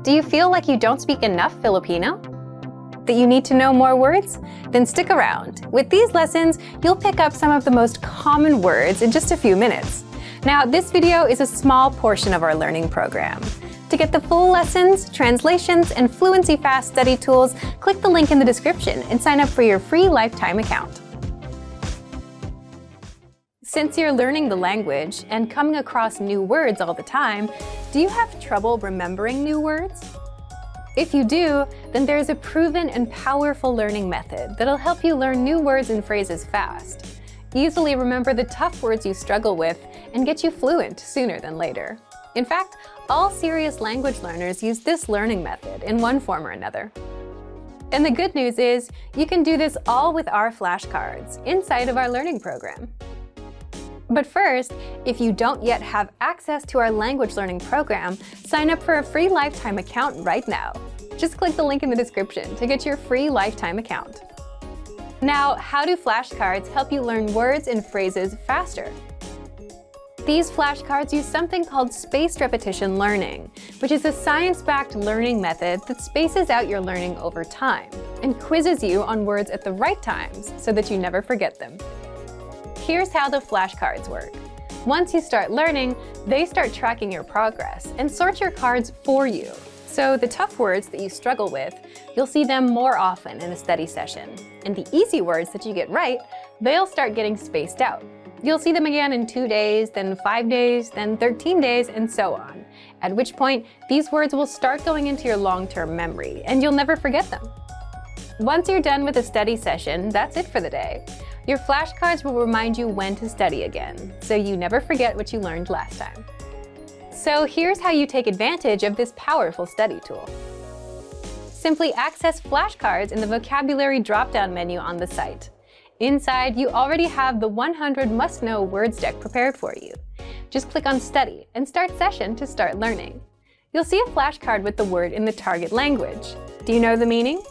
Do you feel like you don't speak enough Filipino? That you need to know more words? Then stick around. With these lessons, you'll pick up some of the most common words in just a few minutes. Now, this video is a small portion of our learning program. To get the full lessons, translations, and Fluency Fast study tools, click the link in the description and sign up for your free lifetime account. Since you're learning the language and coming across new words all the time, do you have trouble remembering new words? If you do, then there's a proven and powerful learning method that'll help you learn new words and phrases fast. Easily remember the tough words you struggle with and get you fluent sooner than later. In fact, all serious language learners use this learning method in one form or another. And the good news is, you can do this all with our flashcards inside of our learning program. But first, if you don't yet have access to our language learning program, sign up for a free lifetime account right now. Just click the link in the description to get your free lifetime account. Now, how do flashcards help you learn words and phrases faster? These flashcards use something called spaced repetition learning, which is a science-backed learning method that spaces out your learning over time and quizzes you on words at the right times so that you never forget them. Here's how the flashcards work. Once you start learning, they start tracking your progress and sort your cards for you. So the tough words that you struggle with, you'll see them more often in a study session. And the easy words that you get right, they'll start getting spaced out. You'll see them again in 2 days, then 5 days, then 13 days, and so on. At which point, these words will start going into your long-term memory, and you'll never forget them. Once you're done with a study session, that's it for the day. Your flashcards will remind you when to study again, so you never forget what you learned last time. So here's how you take advantage of this powerful study tool. Simply access flashcards in the vocabulary drop-down menu on the site. Inside, you already have the 100 must-know words deck prepared for you. Just click on Study and Start Session to start learning. You'll see a flashcard with the word in the target language. Do you know the meaning?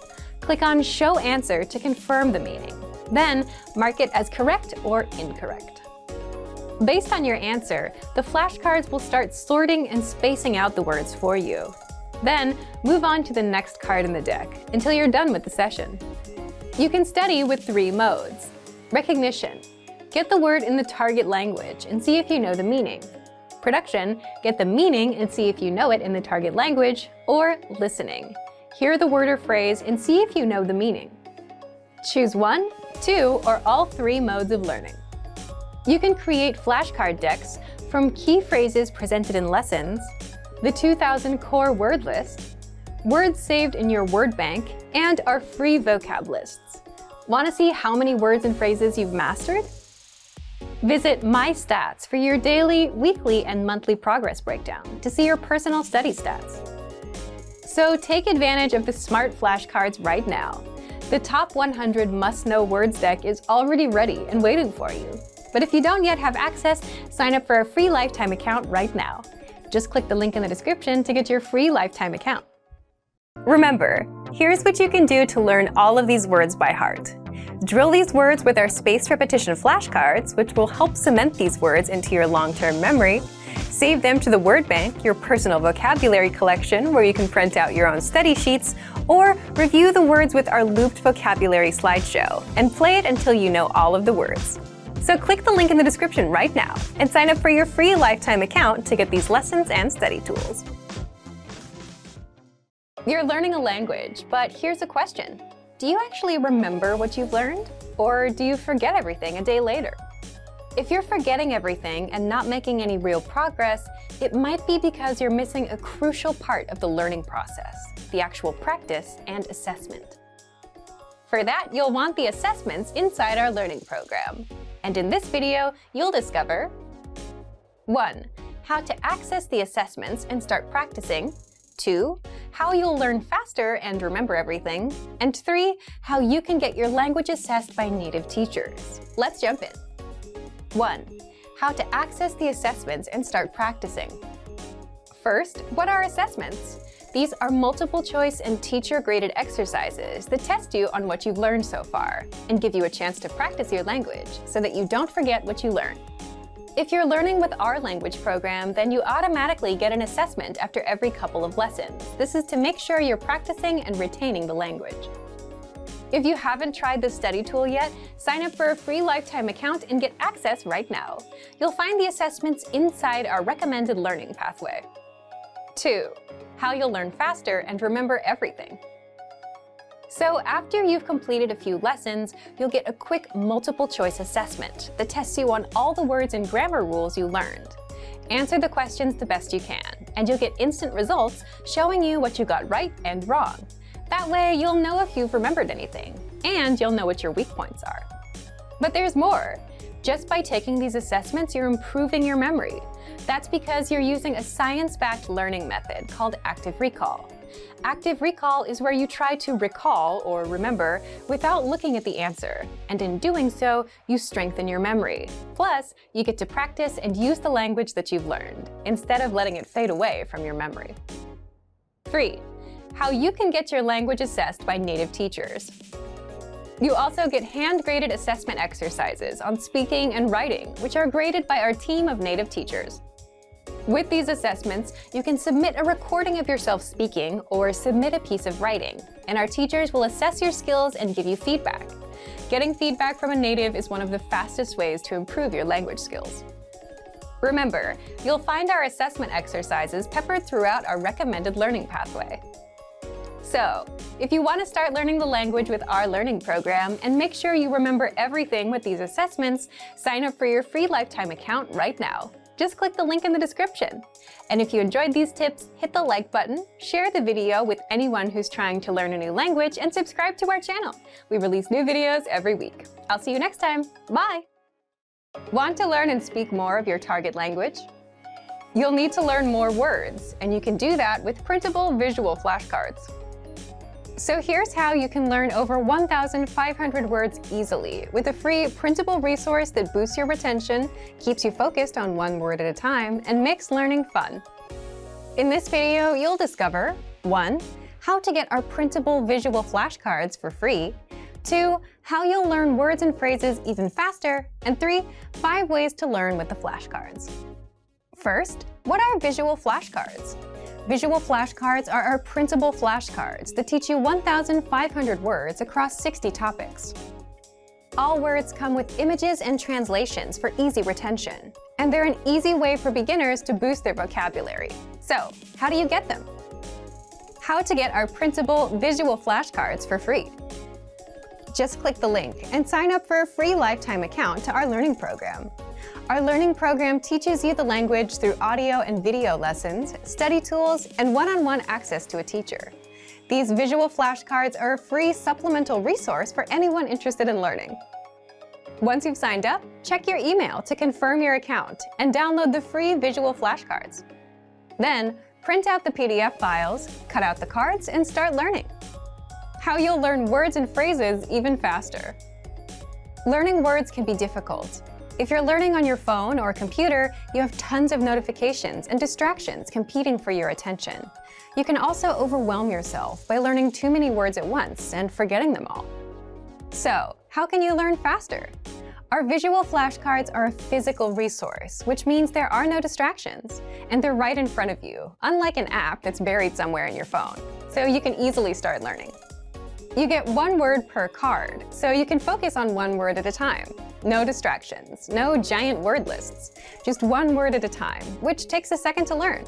Click on Show Answer to confirm the meaning. Then, mark it as correct or incorrect. Based on your answer, the flashcards will start sorting and spacing out the words for you. Then, move on to the next card in the deck until you're done with the session. You can study with 3 modes. Recognition. Get the word in the target language and see if you know the meaning. Production. Get the meaning and see if you know it in the target language. Or listening. Hear the word or phrase and see if you know the meaning. Choose 1, 2, or all 3 modes of learning. You can create flashcard decks from key phrases presented in lessons, the 2000 core word list, words saved in your word bank, and our free vocab lists. Want to see how many words and phrases you've mastered? Visit My Stats for your daily, weekly, and monthly progress breakdown to see your personal study stats. So take advantage of the smart flashcards right now. The top 100 must-know words deck is already ready and waiting for you. But if you don't yet have access, sign up for a free lifetime account right now. Just click the link in the description to get your free lifetime account. Remember, here's what you can do to learn all of these words by heart. Drill these words with our spaced repetition flashcards, which will help cement these words into your long-term memory. Save them to the word bank, your personal vocabulary collection, where you can print out your own study sheets, or review the words with our looped vocabulary slideshow, and play it until you know all of the words. So click the link in the description right now and sign up for your free lifetime account to get these lessons and study tools. You're learning a language, but here's a question. Do you actually remember what you've learned? Or do you forget everything a day later? If you're forgetting everything and not making any real progress, it might be because you're missing a crucial part of the learning process, the actual practice and assessment. For that, you'll want the assessments inside our learning program. And in this video, you'll discover 1. How to access the assessments and start practicing. 2. How you'll learn faster and remember everything. And 3. How you can get your language assessed by native teachers. Let's jump in. 1. How to access the assessments and start practicing. First, what are assessments? These are multiple choice and teacher-graded exercises that test you on what you've learned so far and give you a chance to practice your language so that you don't forget what you learn. If you're learning with our language program, then you automatically get an assessment after every couple of lessons. This is to make sure you're practicing and retaining the language. If you haven't tried the study tool yet, sign up for a free lifetime account and get access right now. You'll find the assessments inside our recommended learning pathway. 2. How you'll learn faster and remember everything. So after you've completed a few lessons, you'll get a quick multiple-choice assessment that tests you on all the words and grammar rules you learned. Answer the questions the best you can, and you'll get instant results showing you what you got right and wrong. That way, you'll know if you've remembered anything, and you'll know what your weak points are. But there's more. Just by taking these assessments, you're improving your memory. That's because you're using a science-backed learning method called active recall. Active recall is where you try to recall or remember without looking at the answer, and in doing so, you strengthen your memory. Plus, you get to practice and use the language that you've learned, instead of letting it fade away from your memory. 3. How you can get your language assessed by native teachers. You also get hand-graded assessment exercises on speaking and writing, which are graded by our team of native teachers. With these assessments, you can submit a recording of yourself speaking or submit a piece of writing, and our teachers will assess your skills and give you feedback. Getting feedback from a native is one of the fastest ways to improve your language skills. Remember, you'll find our assessment exercises peppered throughout our recommended learning pathway. So, if you want to start learning the language with our learning program and make sure you remember everything with these assessments, sign up for your free lifetime account right now. Just click the link in the description. And if you enjoyed these tips, hit the like button, share the video with anyone who's trying to learn a new language, and subscribe to our channel. We release new videos every week. I'll see you next time. Bye! Want to learn and speak more of your target language? You'll need to learn more words, and you can do that with printable visual flashcards. So here's how you can learn over 1,500 words easily with a free printable resource that boosts your retention, keeps you focused on one word at a time, and makes learning fun. In this video, you'll discover 1. How to get our printable visual flashcards for free, 2. How you'll learn words and phrases even faster, and 3. 5 ways to learn with the flashcards. First, what are visual flashcards? Visual flashcards are our printable flashcards that teach you 1,500 words across 60 topics. All words come with images and translations for easy retention, and they're an easy way for beginners to boost their vocabulary. So, how do you get them? How to get our printable visual flashcards for free. Just click the link and sign up for a free lifetime account to our learning program. Our learning program teaches you the language through audio and video lessons, study tools, and one-on-one access to a teacher. These visual flashcards are a free supplemental resource for anyone interested in learning. Once you've signed up, check your email to confirm your account and download the free visual flashcards. Then, print out the PDF files, cut out the cards, and start learning. How you'll learn words and phrases even faster. Learning words can be difficult. If you're learning on your phone or computer, you have tons of notifications and distractions competing for your attention. You can also overwhelm yourself by learning too many words at once and forgetting them all. So, how can you learn faster? Our visual flashcards are a physical resource, which means there are no distractions, and they're right in front of you, unlike an app that's buried somewhere in your phone, so you can easily start learning. You get one word per card, so you can focus on one word at a time. No distractions, no giant word lists, just one word at a time, which takes a second to learn.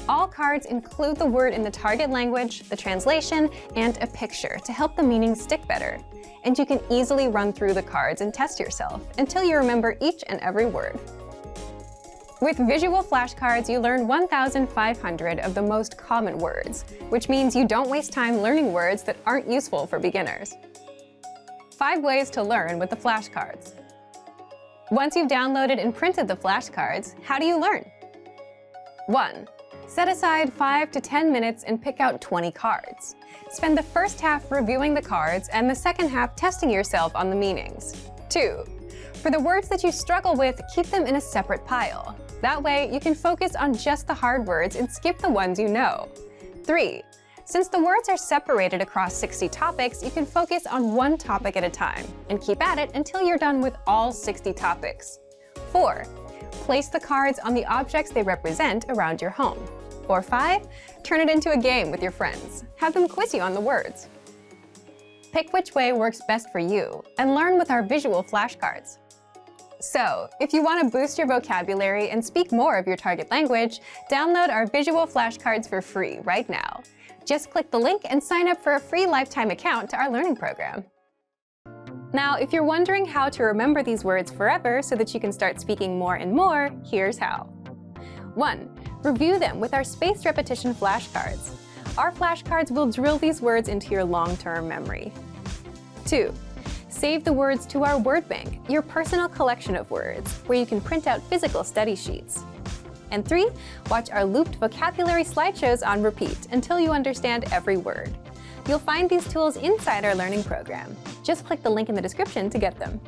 All cards include the word in the target language, the translation, and a picture to help the meaning stick better. And you can easily run through the cards and test yourself until you remember each and every word. With visual flashcards, you learn 1,500 of the most common words, which means you don't waste time learning words that aren't useful for beginners. 5 ways to learn with the flashcards. Once you've downloaded and printed the flashcards, how do you learn? 1. Set aside 5 to 10 minutes and pick out 20 cards. Spend the first half reviewing the cards and the second half testing yourself on the meanings. 2. For the words that you struggle with, keep them in a separate pile. That way, you can focus on just the hard words and skip the ones you know. 3. Since the words are separated across 60 topics, you can focus on one topic at a time and keep at it until you're done with all 60 topics. 4. Place the cards on the objects they represent around your home. Or 5, turn it into a game with your friends. Have them quiz you on the words. Pick which way works best for you and learn with our visual flashcards. So, if you want to boost your vocabulary and speak more of your target language, download our visual flashcards for free right now. Just click the link and sign up for a free lifetime account to our learning program. Now, if you're wondering how to remember these words forever so that you can start speaking more and more, here's how. 1. Review them with our spaced repetition flashcards. Our flashcards will drill these words into your long-term memory. 2. Save the words to our word bank, your personal collection of words, where you can print out physical study sheets. And 3. Watch our looped vocabulary slideshows on repeat until you understand every word. You'll find these tools inside our learning program. Just click the link in the description to get them.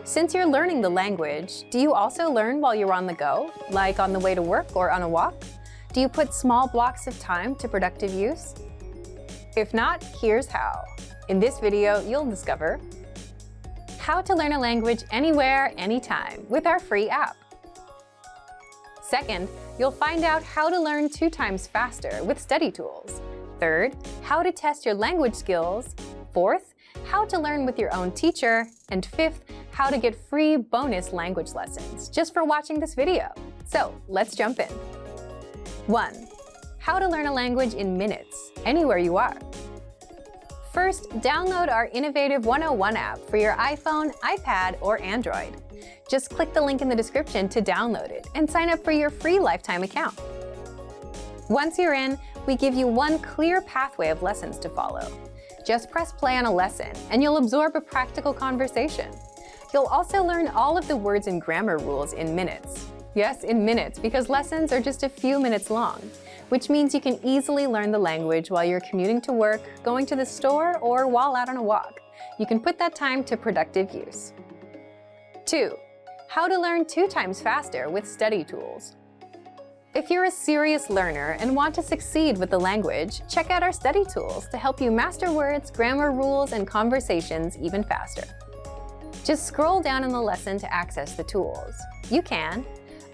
Since you're learning the language, do you also learn while you're on the go, like on the way to work or on a walk? Do you put small blocks of time to productive use? If not, here's how. In this video, you'll discover how to learn a language anywhere, anytime with our free app. Second, you'll find out how to learn 2 times faster with study tools. Third, how to test your language skills. Fourth, how to learn with your own teacher. And 5th, how to get free bonus language lessons just for watching this video. So let's jump in. 1. How to learn a language in minutes, anywhere you are. First, download our innovative 101 app for your iPhone, iPad, or Android. Just click the link in the description to download it and sign up for your free lifetime account. Once you're in, we give you one clear pathway of lessons to follow. Just press play on a lesson and you'll absorb a practical conversation. You'll also learn all of the words and grammar rules in minutes. Yes, in minutes, because lessons are just a few minutes long, which means you can easily learn the language while you're commuting to work, going to the store, or while out on a walk. You can put that time to productive use. 2. How to learn 2 times faster with study tools. If you're a serious learner and want to succeed with the language, check out our study tools to help you master words, grammar rules, and conversations even faster. Just scroll down in the lesson to access the tools. You can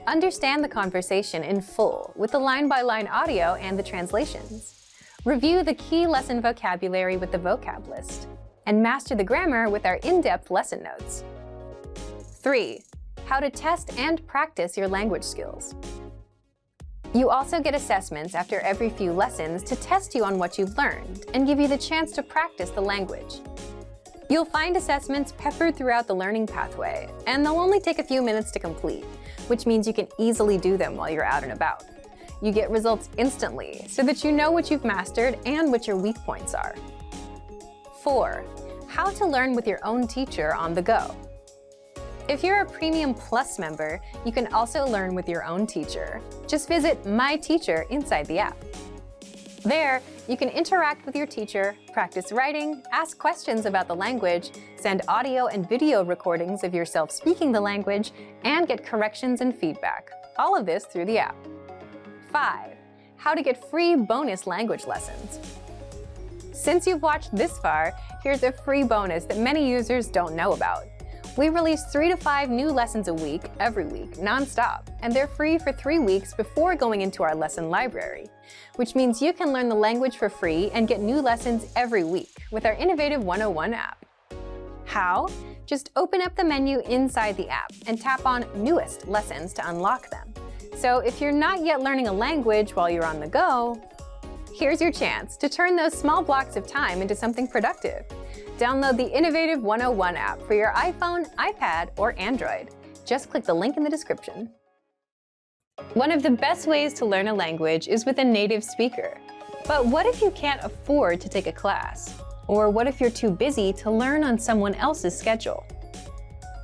understand the conversation in full with the line-by-line audio and the translations. Review the key lesson vocabulary with the vocab list. And master the grammar with our in-depth lesson notes. 3. How to test and practice your language skills. You also get assessments after every few lessons to test you on what you've learned and give you the chance to practice the language. You'll find assessments peppered throughout the learning pathway, and they'll only take a few minutes to complete, which means you can easily do them while you're out and about. You get results instantly so that you know what you've mastered and what your weak points are. 4. How to learn with your own teacher on the go. If you're a Premium Plus member, you can also learn with your own teacher. Just visit My Teacher inside the app. There, you can interact with your teacher, practice writing, ask questions about the language, send audio and video recordings of yourself speaking the language, and get corrections and feedback. All of this through the app. 5. How to get free bonus language lessons. Since you've watched this far, here's a free bonus that many users don't know about. We release 3 to 5 new lessons a week, every week, non-stop, and they're free for 3 weeks before going into our lesson library, which means you can learn the language for free and get new lessons every week with our innovative 101 app. How? Just open up the menu inside the app and tap on Newest Lessons to unlock them. So if you're not yet learning a language while you're on the go, here's your chance to turn those small blocks of time into something productive. Download the innovative 101 app for your iPhone, iPad, or Android. Just click the link in the description. One of the best ways to learn a language is with a native speaker. But what if you can't afford to take a class? Or what if you're too busy to learn on someone else's schedule?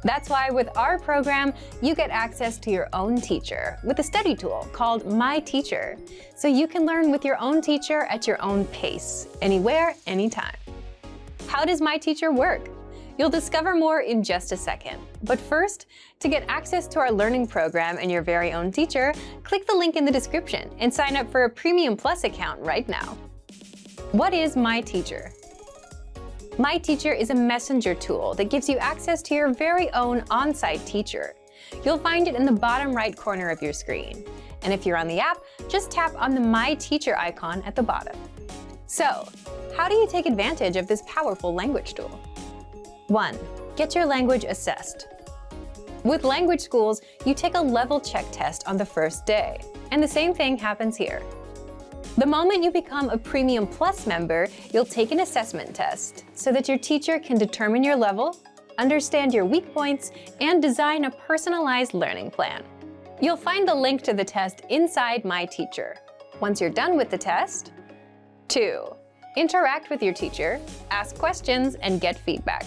That's why with our program, you get access to your own teacher with a study tool called My Teacher, so you can learn with your own teacher at your own pace, anywhere, anytime. How does My Teacher work? You'll discover more in just a second. But first, to get access to our learning program and your very own teacher, click the link in the description and sign up for a Premium Plus account right now. What is My Teacher? My Teacher is a messenger tool that gives you access to your very own on-site teacher. You'll find it in the bottom right corner of your screen. And if you're on the app, just tap on the My Teacher icon at the bottom. So, how do you take advantage of this powerful language tool? 1. Get your language assessed. With language schools, you take a level check test on the first day, and the same thing happens here. The moment you become a Premium Plus member, you'll take an assessment test so that your teacher can determine your level, understand your weak points, and design a personalized learning plan. You'll find the link to the test inside My Teacher. Once you're done with the test, 2. Interact with your teacher, ask questions, and get feedback.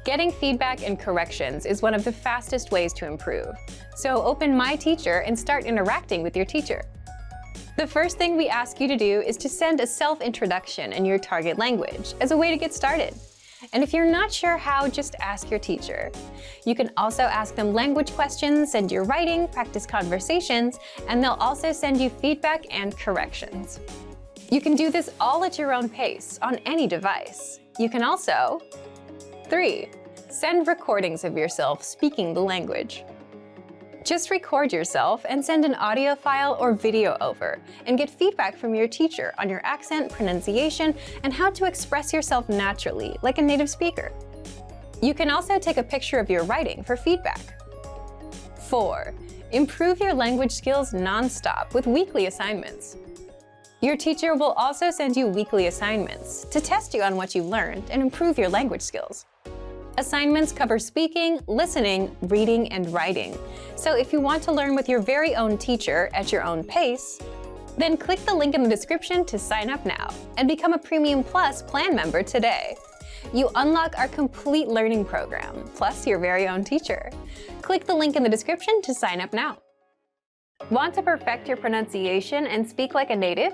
Getting feedback and corrections is one of the fastest ways to improve. So open My Teacher and start interacting with your teacher. The first thing we ask you to do is to send a self-introduction in your target language as a way to get started. And if you're not sure how, just ask your teacher. You can also ask them language questions, send your writing, practice conversations, and they'll also send you feedback and corrections. You can do this all at your own pace on any device. You can also 3. Send recordings of yourself speaking the language. Just record yourself and send an audio file or video over, and get feedback from your teacher on your accent, pronunciation, and how to express yourself naturally, like a native speaker. You can also take a picture of your writing for feedback. 4. Improve your language skills non-stop with weekly assignments. Your teacher will also send you weekly assignments to test you on what you've learned and improve your language skills. Assignments cover speaking, listening, reading, and writing. So if you want to learn with your very own teacher at your own pace, then click the link in the description to sign up now and become a Premium Plus plan member today. You unlock our complete learning program, plus your very own teacher. Click the link in the description to sign up now. Want to perfect your pronunciation and speak like a native?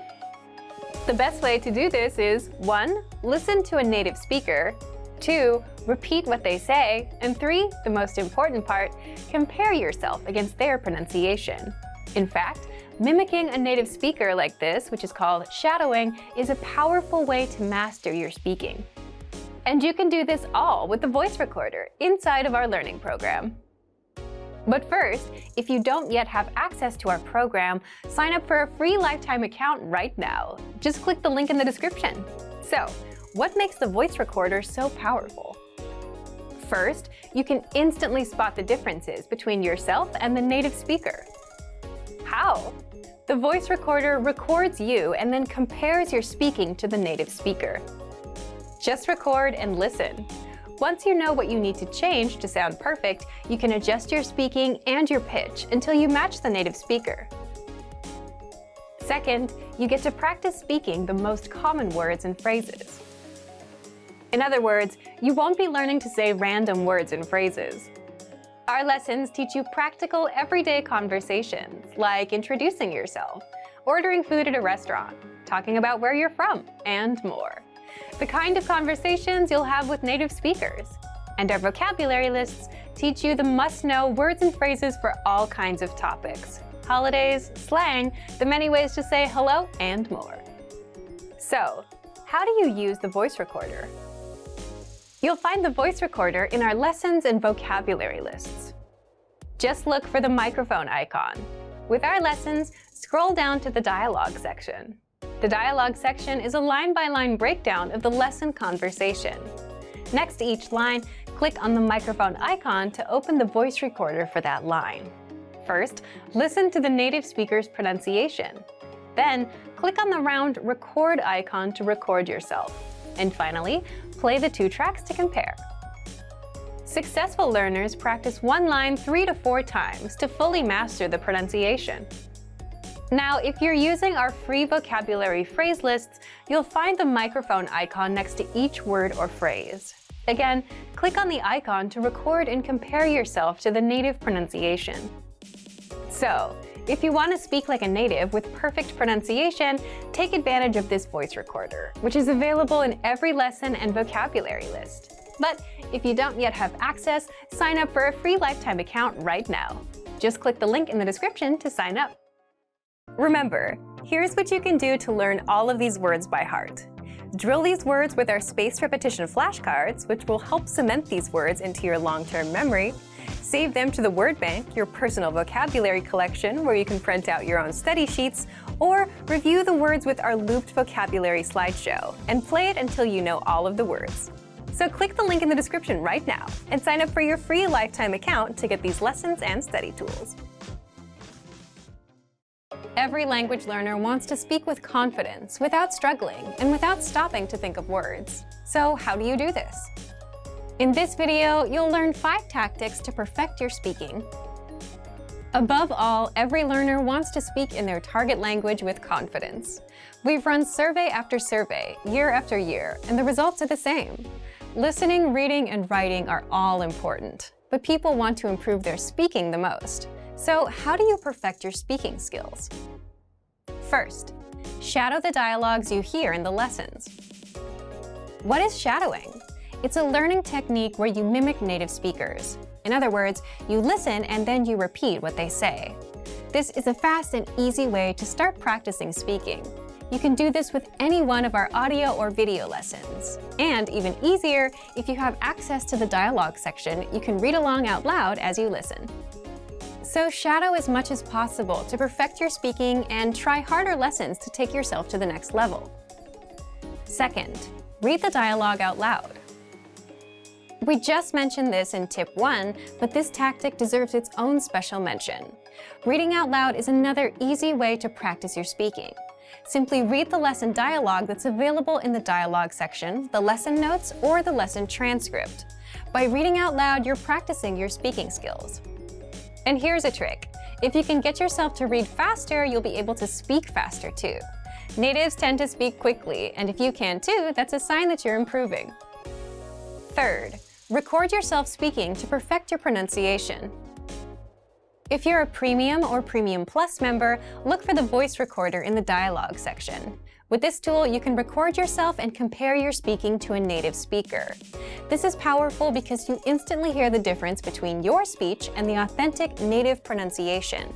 The best way to do this is 1. Listen to a native speaker, 2. Repeat what they say, and 3. The most important part, compare yourself against their pronunciation. In fact, mimicking a native speaker like this, which is called shadowing, is a powerful way to master your speaking. And you can do this all with the voice recorder inside of our learning program. But first, if you don't yet have access to our program, sign up for a free lifetime account right now. Just click the link in the description. So, what makes the voice recorder so powerful? First, you can instantly spot the differences between yourself and the native speaker. How? The voice recorder records you and then compares your speaking to the native speaker. Just record and listen. Once you know what you need to change to sound perfect, you can adjust your speaking and your pitch until you match the native speaker. Second, you get to practice speaking the most common words and phrases. In other words, you won't be learning to say random words and phrases. Our lessons teach you practical, everyday conversations, like introducing yourself, ordering food at a restaurant, talking about where you're from, and more. The kind of conversations you'll have with native speakers. And our vocabulary lists teach you the must-know words and phrases for all kinds of topics, holidays, slang, the many ways to say hello, and more. So, how do you use the voice recorder? You'll find the voice recorder in our lessons and vocabulary lists. Just look for the microphone icon. With our lessons, scroll down to the dialogue section. The dialogue section is a line-by-line breakdown of the lesson conversation. Next to each line, click on the microphone icon to open the voice recorder for that line. First, listen to the native speaker's pronunciation. Then, click on the round record icon to record yourself. And finally, play the 2 tracks to compare. Successful learners practice one line 3 to 4 times to fully master the pronunciation. Now, if you're using our free vocabulary phrase lists, you'll find the microphone icon next to each word or phrase. Again, click on the icon to record and compare yourself to the native pronunciation. So, if you want to speak like a native with perfect pronunciation, take advantage of this voice recorder, which is available in every lesson and vocabulary list. But if you don't yet have access, sign up for a free lifetime account right now. Just click the link in the description to sign up. Remember, here's what you can do to learn all of these words by heart. Drill these words with our spaced repetition flashcards, which will help cement these words into your long-term memory. Save them to the word bank, your personal vocabulary collection, where you can print out your own study sheets, or review the words with our looped vocabulary slideshow, and play it until you know all of the words. So click the link in the description right now and sign up for your free lifetime account to get these lessons and study tools. Every language learner wants to speak with confidence, without struggling, and without stopping to think of words. So how do you do this? In this video, you'll learn 5 tactics to perfect your speaking. Above all, every learner wants to speak in their target language with confidence. We've run survey after survey, year after year, and the results are the same. Listening, reading, and writing are all important, but people want to improve their speaking the most. So how do you perfect your speaking skills? First, shadow the dialogues you hear in the lessons. What is shadowing? It's a learning technique where you mimic native speakers. In other words, you listen and then you repeat what they say. This is a fast and easy way to start practicing speaking. You can do this with any one of our audio or video lessons. And even easier, if you have access to the dialogue section, you can read along out loud as you listen. So shadow as much as possible to perfect your speaking and try harder lessons to take yourself to the next level. Second, read the dialogue out loud. We just mentioned this in tip 1, but this tactic deserves its own special mention. Reading out loud is another easy way to practice your speaking. Simply read the lesson dialogue that's available in the dialogue section, the lesson notes, or the lesson transcript. By reading out loud, you're practicing your speaking skills. And here's a trick. If you can get yourself to read faster, you'll be able to speak faster too. Natives tend to speak quickly, and if you can too, that's a sign that you're improving. Third, record yourself speaking to perfect your pronunciation. If you're a Premium or Premium Plus member, look for the voice recorder in the dialogue section. With this tool, you can record yourself and compare your speaking to a native speaker. This is powerful because you instantly hear the difference between your speech and the authentic native pronunciation.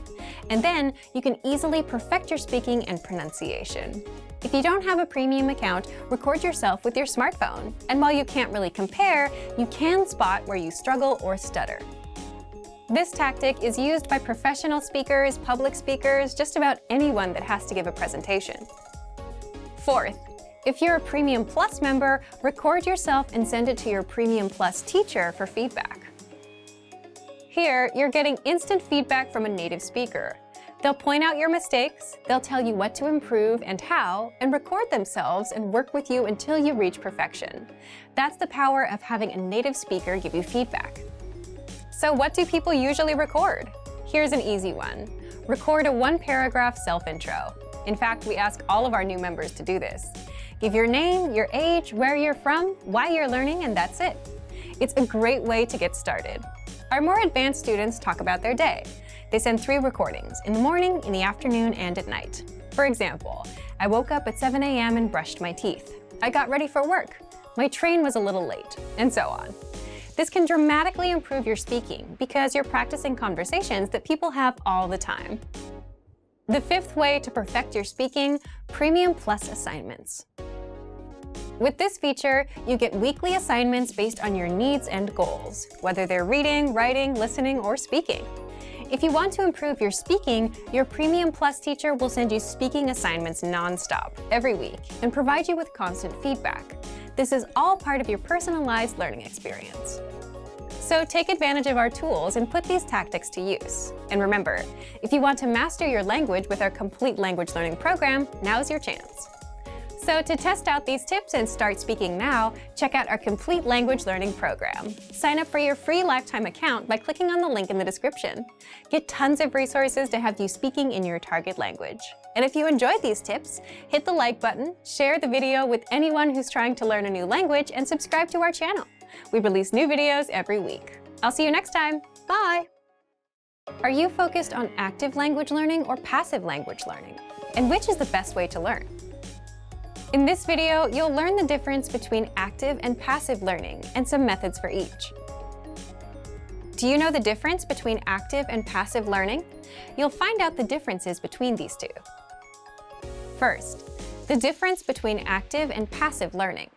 And then you can easily perfect your speaking and pronunciation. If you don't have a premium account, record yourself with your smartphone. And while you can't really compare, you can spot where you struggle or stutter. This tactic is used by professional speakers, public speakers, just about anyone that has to give a presentation. Fourth, if you're a Premium Plus member, record yourself and send it to your Premium Plus teacher for feedback. Here, you're getting instant feedback from a native speaker. They'll point out your mistakes, they'll tell you what to improve and how, and record themselves and work with you until you reach perfection. That's the power of having a native speaker give you feedback. So what do people usually record? Here's an easy one. Record a 1-paragraph self-intro. In fact, we ask all of our new members to do this. Give your name, your age, where you're from, why you're learning, and that's it. It's a great way to get started. Our more advanced students talk about their day. They send 3 recordings, in the morning, in the afternoon, and at night. For example, I woke up at 7 a.m. and brushed my teeth. I got ready for work. My train was a little late, and so on. This can dramatically improve your speaking because you're practicing conversations that people have all the time. The 5th way to perfect your speaking, Premium Plus assignments. With this feature, you get weekly assignments based on your needs and goals, whether they're reading, writing, listening, or speaking. If you want to improve your speaking, your Premium Plus teacher will send you speaking assignments non-stop every week and provide you with constant feedback. This is all part of your personalized learning experience. So take advantage of our tools and put these tactics to use. And remember, if you want to master your language with our complete language learning program, now's your chance. So to test out these tips and start speaking now, check out our complete language learning program. Sign up for your free lifetime account by clicking on the link in the description. Get tons of resources to have you speaking in your target language. And if you enjoyed these tips, hit the like button, share the video with anyone who's trying to learn a new language, and subscribe to our channel. We release new videos every week. I'll see you next time. Bye! Are you focused on active language learning or passive language learning? And which is the best way to learn? In this video, you'll learn the difference between active and passive learning and some methods for each. Do you know the difference between active and passive learning? You'll find out the differences between these two. First, The difference between active and passive learning.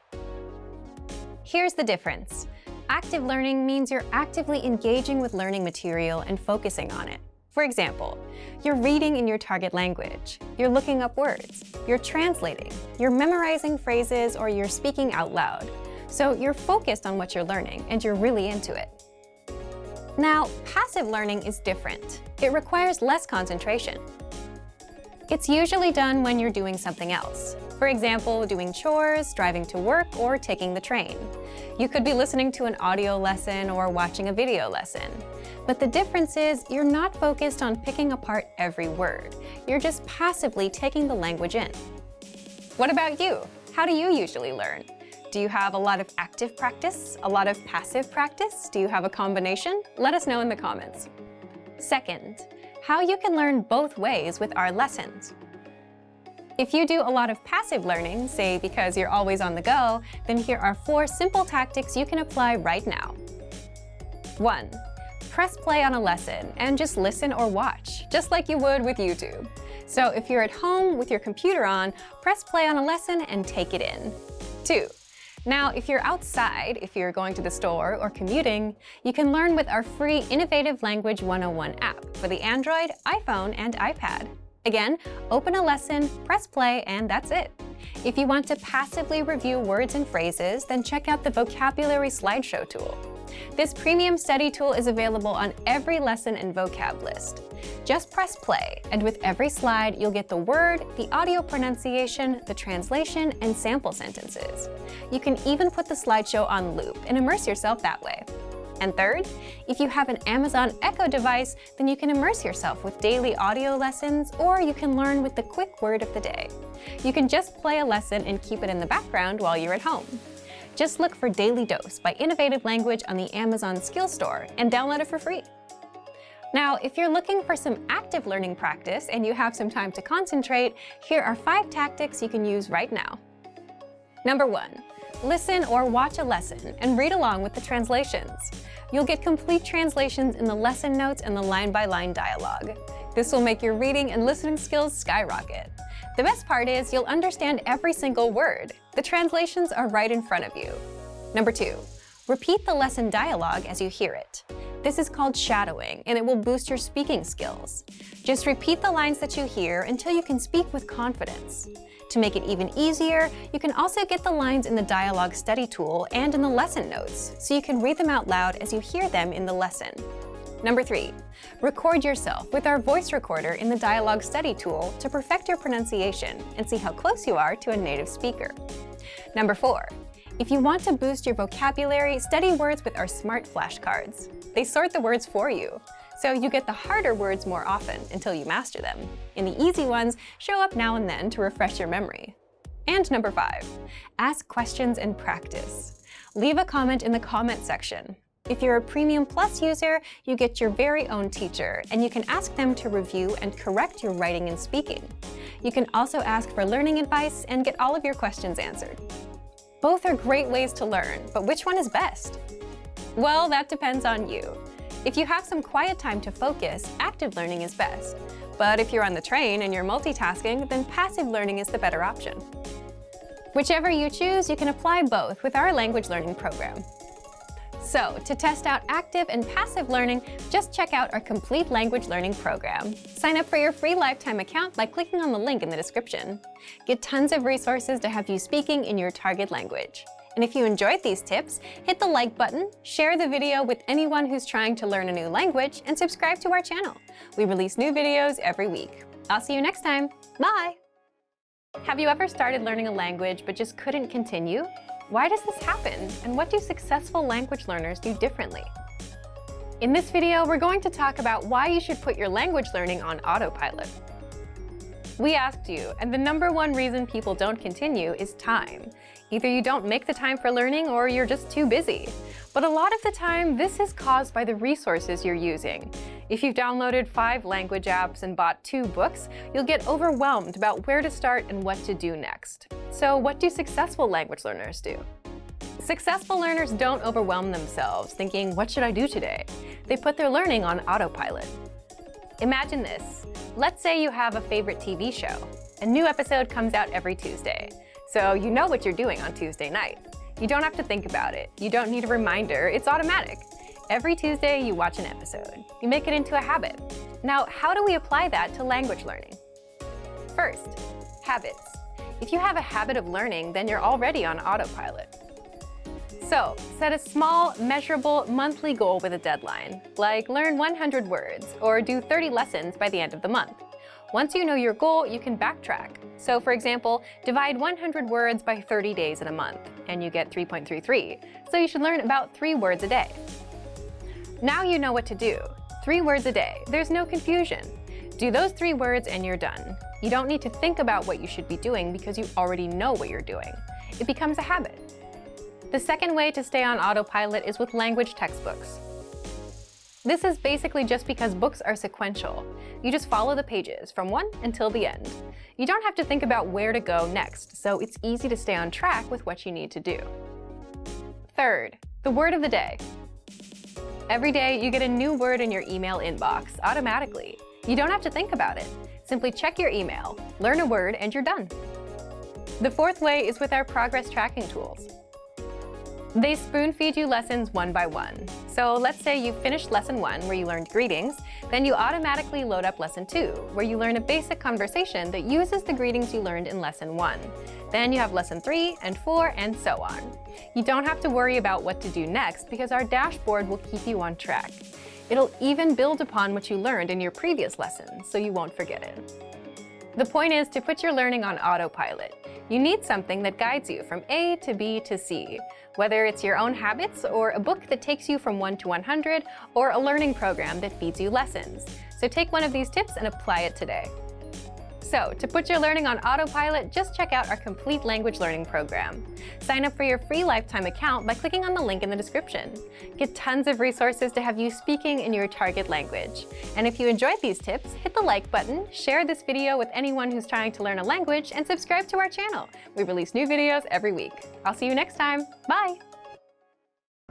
Here's the difference. Active learning means you're actively engaging with learning material and focusing on it. For example, you're reading in your target language, you're looking up words, you're translating, you're memorizing phrases, or you're speaking out loud. So you're focused on what you're learning and you're really into it. Now, passive learning is different. It requires less concentration. It's usually done when you're doing something else. For example, doing chores, driving to work, or taking the train. You could be listening to an audio lesson or watching a video lesson. But the difference is you're not focused on picking apart every word. You're just passively taking the language in. What about you? How do you usually learn? Do you have a lot of active practice? A lot of passive practice? Do you have a combination? Let us know in the comments. Second, how you can learn both ways with our lessons. If you do a lot of passive learning, say because you're always on the go, then here are 4 simple tactics you can apply right now. 1. Press play on a lesson and just listen or watch, just like you would with YouTube. So if you're at home with your computer on, press play on a lesson and take it in. 2. Now, if you're outside, if you're going to the store or commuting, you can learn with our free Innovative Language 101 app for the Android, iPhone, and iPad. Again, open a lesson, press play, and that's it. If you want to passively review words and phrases, then check out the Vocabulary Slideshow tool. This premium study tool is available on every lesson and vocab list. Just press play, and with every slide, you'll get the word, the audio pronunciation, the translation, and sample sentences. You can even put the slideshow on loop and immerse yourself that way. And third, if you have an Amazon Echo device, then you can immerse yourself with daily audio lessons, or you can learn with the quick word of the day. You can just play a lesson and keep it in the background while you're at home. Just look for Daily Dose by Innovative Language on the Amazon Skills Store and download it for free. Now, if you're looking for some active learning practice and you have some time to concentrate, here are 5 tactics you can use right now. Number 1. Listen or watch a lesson and read along with the translations. You'll get complete translations in the lesson notes and the line-by-line dialogue. This will make your reading and listening skills skyrocket. The best part is you'll understand every single word. The translations are right in front of you. Number 2. Repeat the lesson dialogue as you hear it. This is called shadowing, and it will boost your speaking skills. Just repeat the lines that you hear until you can speak with confidence. To make it even easier, you can also get the lines in the dialogue study tool and in the lesson notes, so you can read them out loud as you hear them in the lesson. Number 3. Record yourself with our voice recorder in the dialogue study tool to perfect your pronunciation and see how close you are to a native speaker. Number 4. If you want to boost your vocabulary, study words with our smart flashcards. They sort the words for you, so you get the harder words more often until you master them, and the easy ones show up now and then to refresh your memory. And number 5, ask questions and practice. Leave a comment in the comment section. If you're a Premium Plus user, you get your very own teacher, and you can ask them to review and correct your writing and speaking. You can also ask for learning advice and get all of your questions answered. Both are great ways to learn, but which one is best? Well, that depends on you. If you have some quiet time to focus, active learning is best. But if you're on the train and you're multitasking, then passive learning is the better option. Whichever you choose, you can apply both with our language learning program. So, to test out active and passive learning, just check out our complete language learning program. Sign up for your free lifetime account by clicking on the link in the description. Get tons of resources to have you speaking in your target language. And if you enjoyed these tips, hit the like button, share the video with anyone who's trying to learn a new language, and subscribe to our channel. We release new videos every week. I'll see you next time. Bye! Have you ever started learning a language but just couldn't continue? Why does this happen, and what do successful language learners do differently? In this video, we're going to talk about why you should put your language learning on autopilot. We asked you, and the #1 reason people don't continue is time. Either you don't make the time for learning or you're just too busy. But a lot of the time, this is caused by the resources you're using. If you've downloaded 5 language apps and bought 2 books, you'll get overwhelmed about where to start and what to do next. So what do successful language learners do? Successful learners don't overwhelm themselves thinking, what should I do today? They put their learning on autopilot. Imagine this. Let's say you have a favorite TV show. A new episode comes out every Tuesday, so you know what you're doing on Tuesday night. You don't have to think about it. You don't need a reminder. It's automatic. Every Tuesday, you watch an episode. You make it into a habit. Now, how do we apply that to language learning? First, habits. If you have a habit of learning, then you're already on autopilot. So, set a small, measurable, monthly goal with a deadline, like learn 100 words or do 30 lessons by the end of the month. Once you know your goal, you can backtrack. So, for example, divide 100 words by 30 days in a month, and you get 3.33. So you should learn about 3 words a day. Now you know what to do. 3 words a day. There's no confusion. Do those 3 words and you're done. You don't need to think about what you should be doing because you already know what you're doing. It becomes a habit. The second way to stay on autopilot is with language textbooks. This is basically just because books are sequential. You just follow the pages from one until the end. You don't have to think about where to go next, so it's easy to stay on track with what you need to do. Third, the word of the day. Every day, you get a new word in your email inbox automatically. You don't have to think about it. Simply check your email, learn a word, and you're done. The fourth way is with our progress tracking tools. They spoon-feed you lessons one by one. So let's say you finished lesson 1, where you learned greetings, then you automatically load up lesson 2, where you learn a basic conversation that uses the greetings you learned in lesson 1. Then you have lesson 3 and 4, and so on. You don't have to worry about what to do next because our dashboard will keep you on track. It'll even build upon what you learned in your previous lesson, so you won't forget it. The point is to put your learning on autopilot. You need something that guides you from A to B to C, whether it's your own habits or a book that takes you from 1 to 100 or a learning program that feeds you lessons. So take one of these tips and apply it today. So, to put your learning on autopilot, just check out our complete language learning program. Sign up for your free lifetime account by clicking on the link in the description. Get tons of resources to have you speaking in your target language. And if you enjoyed these tips, hit the like button, share this video with anyone who's trying to learn a language, and subscribe to our channel. We release new videos every week. I'll see you next time. Bye!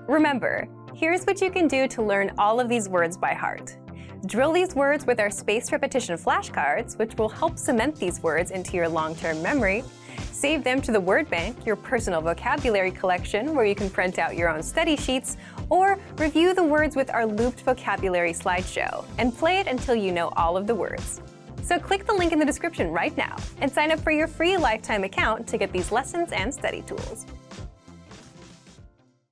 Remember, here's what you can do to learn all of these words by heart. Drill these words with our spaced repetition flashcards, which will help cement these words into your long-term memory. Save them to the word bank, your personal vocabulary collection, where you can print out your own study sheets, or review the words with our looped vocabulary slideshow, and play it until you know all of the words. So click the link in the description right now and sign up for your free lifetime account to get these lessons and study tools.